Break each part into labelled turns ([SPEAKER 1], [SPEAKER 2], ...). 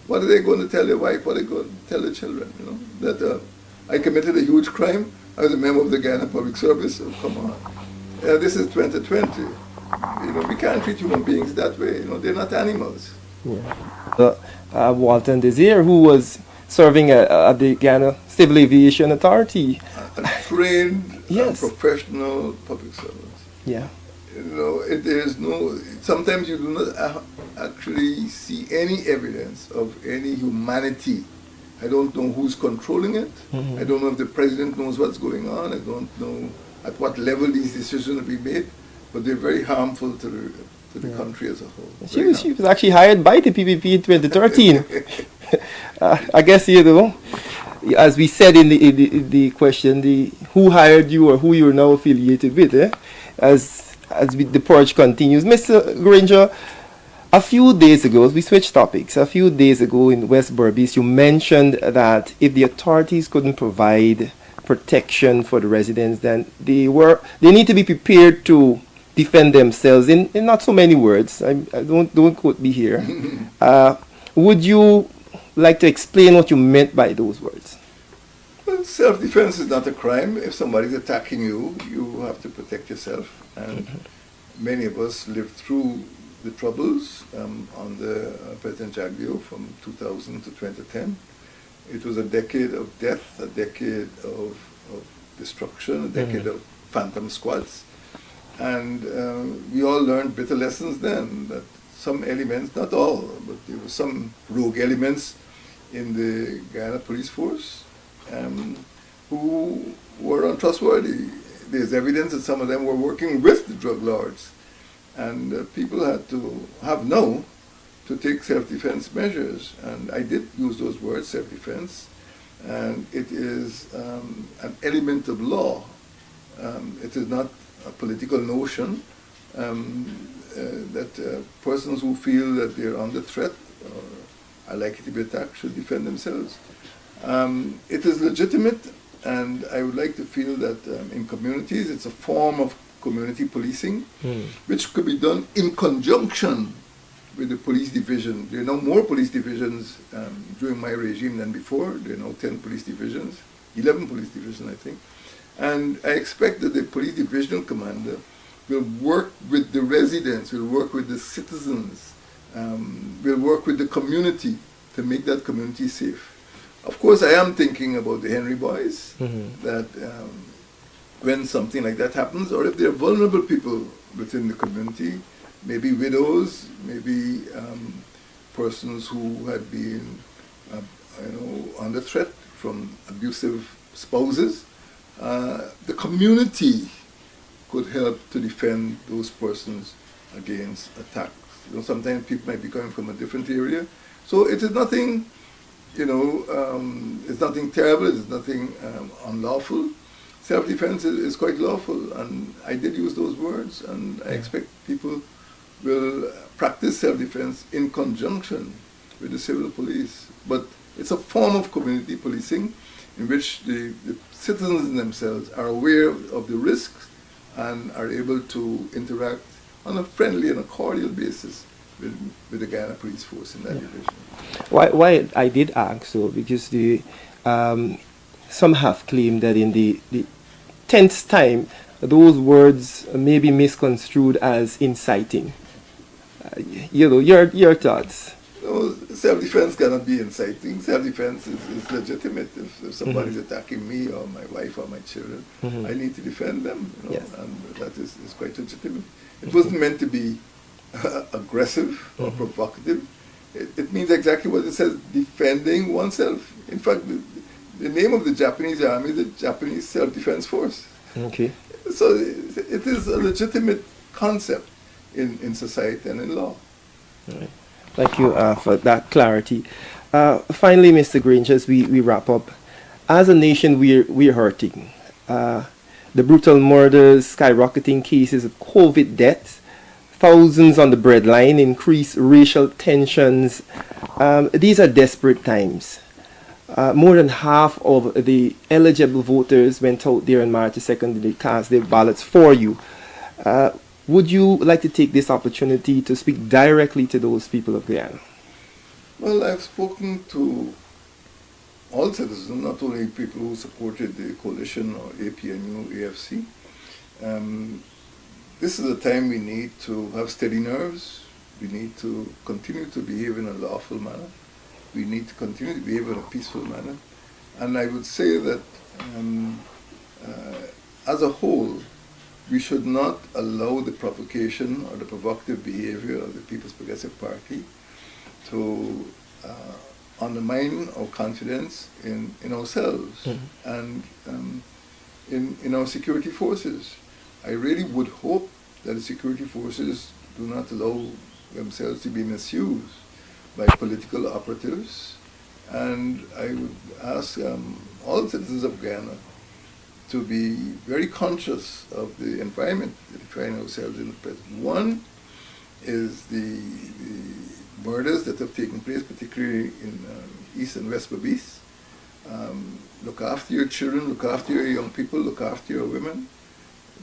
[SPEAKER 1] What are they going to tell their wife? What are they going to tell their children? You know, that I committed a huge crime. I was a member of the Guyana Public Service. Oh, come on. This is 2020. You know, we can't treat human beings that way. You know, they're not animals.
[SPEAKER 2] Yeah. Walton Desir, who was serving at the Guyana Civil Aviation Authority.
[SPEAKER 1] A trained,
[SPEAKER 2] yes,
[SPEAKER 1] professional public servant.
[SPEAKER 2] Yeah.
[SPEAKER 1] You know, there's no. Sometimes you do not actually see any evidence of any humanity. I don't know who's controlling it. I don't know if the president knows what's going on. I don't know at what level these decisions will be made, but they're very harmful to the country as a whole. She
[SPEAKER 2] was actually hired by the PPP in 2013. I guess, you know, as we said in the question, who hired you or who you're now affiliated with, as the purge continues. Mr. Granger, a few days ago, we switched topics. A few days ago in West Berbice, you mentioned that if the authorities couldn't provide protection for the residents, then they need to be prepared to defend themselves. In not so many words, I don't quote me here. Would you like to explain what you meant by those words?
[SPEAKER 1] Well, self-defense is not a crime. If somebody's attacking you, you have to protect yourself. And many of us lived through the troubles under President Jagdeo from 2000 to 2010. It was a decade of death, a decade of destruction, a decade of phantom squads. And we all learned bitter lessons then, that some elements, not all, but there were some rogue elements in the Guyana police force who were untrustworthy. There's evidence that some of them were working with the drug lords. And people had to to take self-defense measures. And I did use those words, self-defense. And it is an element of law. It is not a political notion that persons who feel that they're under threat or are likely to be attacked should defend themselves. It is legitimate, and I would like to feel that in communities it's a form of community policing, which could be done in conjunction with the police division. There are now more police divisions during my regime than before. There are now 10 police divisions, 11 police divisions, I think. And I expect that the police divisional commander will work with the residents, will work with the citizens, will work with the community to make that community safe. Of course, I am thinking about the Henry boys, that when something like that happens, or if there are vulnerable people within the community, maybe widows, maybe persons who had been under threat from abusive spouses, the community could help to defend those persons against attacks. You know, sometimes people might be coming from a different area. So it is nothing, it's nothing terrible, it's nothing unlawful. Self-defense is quite lawful, and I did use those words, and I expect people will practice self-defense in conjunction with the civil police. But it's a form of community policing in which the citizens themselves are aware of the risks and are able to interact on a friendly and a cordial basis with the Guyana Police Force in that division.
[SPEAKER 2] Why I did ask so, because some have claimed that in the 10th time, those words may be misconstrued as inciting. Your thoughts?
[SPEAKER 1] No, self-defense cannot be inciting. Self-defense is legitimate. If somebody's attacking me or my wife or my children, I need to defend them,
[SPEAKER 2] Yes.
[SPEAKER 1] and that is quite legitimate. It wasn't meant to be aggressive or provocative. It means exactly what it says, defending oneself. In fact, the name of the Japanese army is the Japanese Self-Defense Force.
[SPEAKER 2] Okay.
[SPEAKER 1] So it is a legitimate concept in society and in law.
[SPEAKER 2] All right. Thank you for that clarity. Finally, Mr. Granger, as we wrap up, as a nation, we're hurting. The brutal murders, skyrocketing cases of COVID deaths, thousands on the breadline, increased racial tensions. These are desperate times. More than half of the eligible voters went out there on March 2nd to cast their ballots for you. Would you like to take this opportunity to speak directly to those people of Guyana?
[SPEAKER 1] Well, I've spoken to all citizens, not only people who supported the coalition or APNU, AFC. This is a time we need to have steady nerves. We need to continue to behave in a lawful manner. We need to continue to behave in a peaceful manner. And I would say that as a whole, we should not allow the provocation or the provocative behavior of the People's Progressive Party to undermine our confidence in ourselves and in our security forces. I really would hope that the security forces do not allow themselves to be misused by political operatives. And I would ask all citizens of Guyana to be very conscious of the environment that we find ourselves in the present. One is the murders that have taken place, particularly in East and West Berbice. Look after your children, look after your young people, look after your women.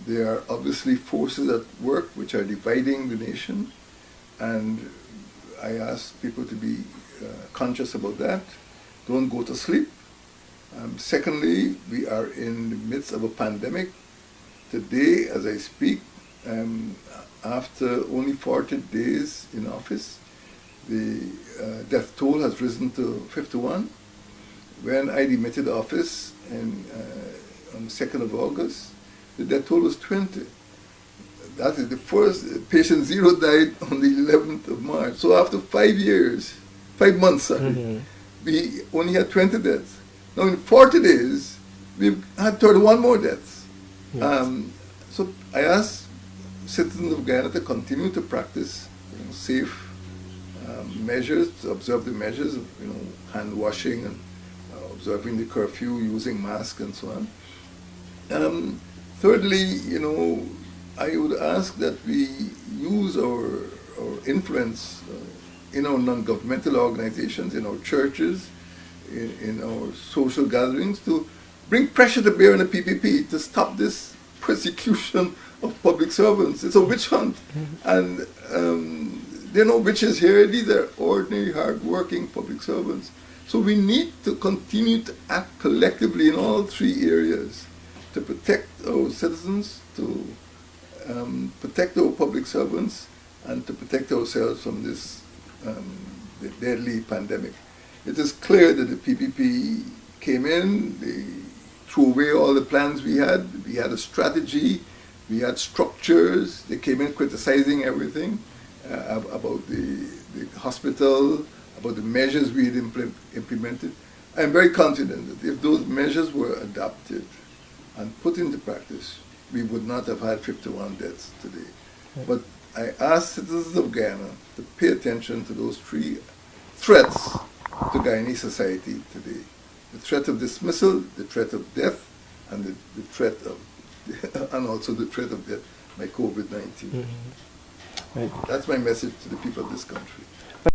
[SPEAKER 1] There are obviously forces at work which are dividing the nation, and I ask people to be conscious about that. Don't go to sleep. Secondly, we are in the midst of a pandemic. Today, as I speak, after only 40 days in office, the death toll has risen to 51. When I demitted office on the 2nd of August, the death toll was 20. That is the first, patient zero died on the 11th of March. So after 5 years, 5 months, we only had 20 deaths. Now in 40 days, we've had 31 more deaths. Yes. So I ask citizens of Guyana to continue to practice safe measures, to observe the measures of hand washing and observing the curfew, using masks and so on. Thirdly, I would ask that we use our influence in our non-governmental organizations, in our churches, in our social gatherings, to bring pressure to bear on the PPP to stop this persecution of public servants. It's a witch hunt. And there are no witches here. These are ordinary, hard-working public servants. So we need to continue to act collectively in all three areas to protect our citizens, to protect our public servants, and to protect ourselves from this the deadly pandemic. It is clear that the PPP came in, they threw away all the plans we had. We had a strategy, we had structures. They came in criticizing everything about the hospital, about the measures we had implemented. I'm very confident that if those measures were adopted and put into practice, we would not have had 51 deaths today. But I ask citizens of Guyana to pay attention to those three threats to Guyanese society today. The threat of dismissal, the threat of death, and the threat of, and also the threat of death by COVID-19. Right. That's my message to the people of this country.